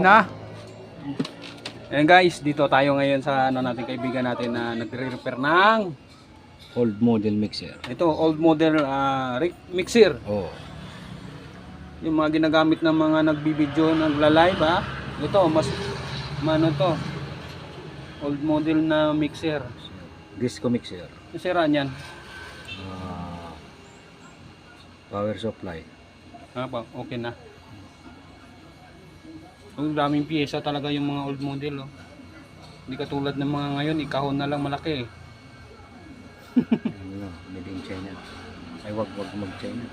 na. Ayan guys, dito tayo ngayon sa ano natin kaibigan natin na nagre-repair ng Old model mixer. ito, old model mixer. Oh. Yung mga ginagamit ng mga nagbibideo, nagla-live ha. Ito, mas ano to. Old model na mixer. Disco mixer. Ang sira niyan. Power supply. Okay na. Ang daming piyesa talaga yung mga old model. Oh. Hindi katulad ng mga ngayon, ikahon na lang malaki. Ano, made in China. Ay, wag mag-China.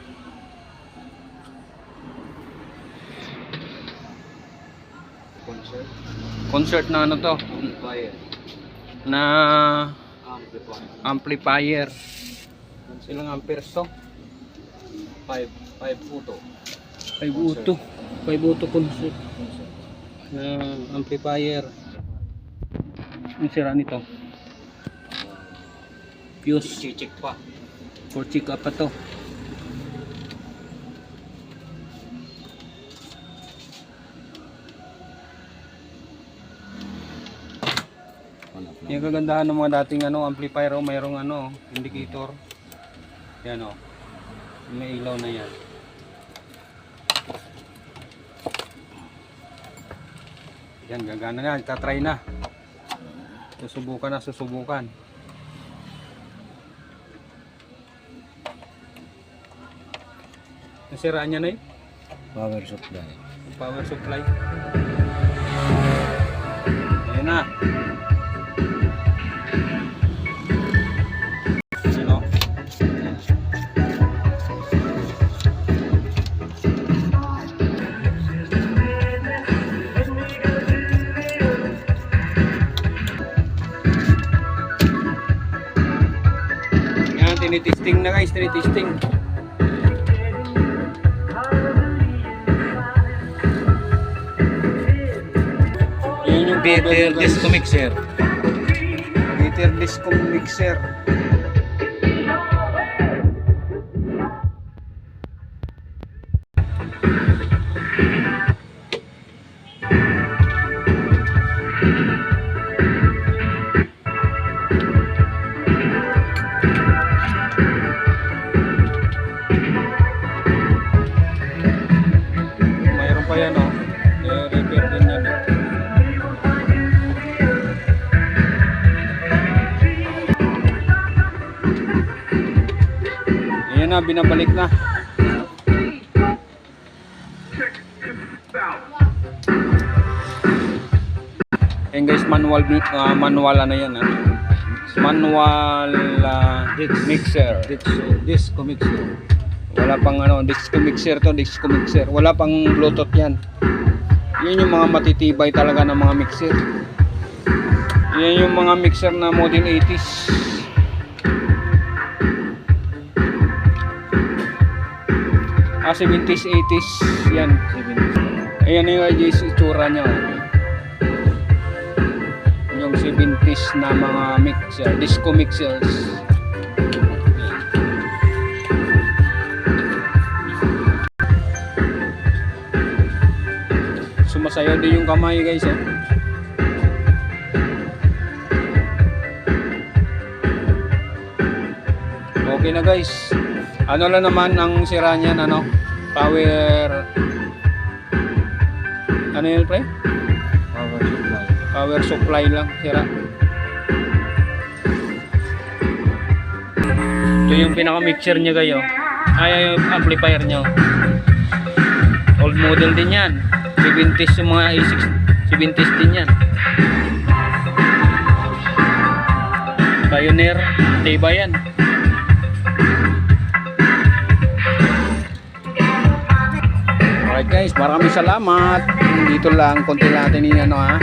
Concert na ano to? Amplifier. Na Amplifier. amplifier. Ilang amperes to? 5 photo. 5 auto. 5 auto concert. Na amplifier. Ang sira nito? Fuse. Check pa. For check up pa to. Yung kagandahan ng mga dating ano amplifier, oh, mayroong ano indicator. Yan oh. May ilaw na yan. Yan, gagana na, tatry na. Susubukan. Nasiraan niya na eh. Power supply. Power supply. Ayan na. Sino? Yan, tinitesting na guys, tinitesting. Better disco mixer. Better disco mixer. Mayroon pa yan oh. Repair din yan eh. Ayan na, binabalik na. Ayan guys, manual ano yan ha. Manual mixer. Disco mixer. Wala pang ano, disco mixer. Wala pang bluetooth yan. Yan yung mga matitibay talaga ng mga mixer. Yan yung mga mixer na modern 80s. Ah, 70s, 80s. Yan. 70s. Ayan yung itsura niya. Yung 70s na mga mixer, disco mixers. Sumasayaw din yung kamay guys eh. Okay na guys. Ano lang naman ang sira niyan, ano? Ano yun pre? Power supply lang sira. Ito yung pinaka mixer niya kayo. Ay, yung amplifier niya. Old model din yan. 70s yung mga A6, 70s din yan. Pioneer, tiba yan. Alright guys, maraming salamat. Dito lang, konti natin yung ano ha.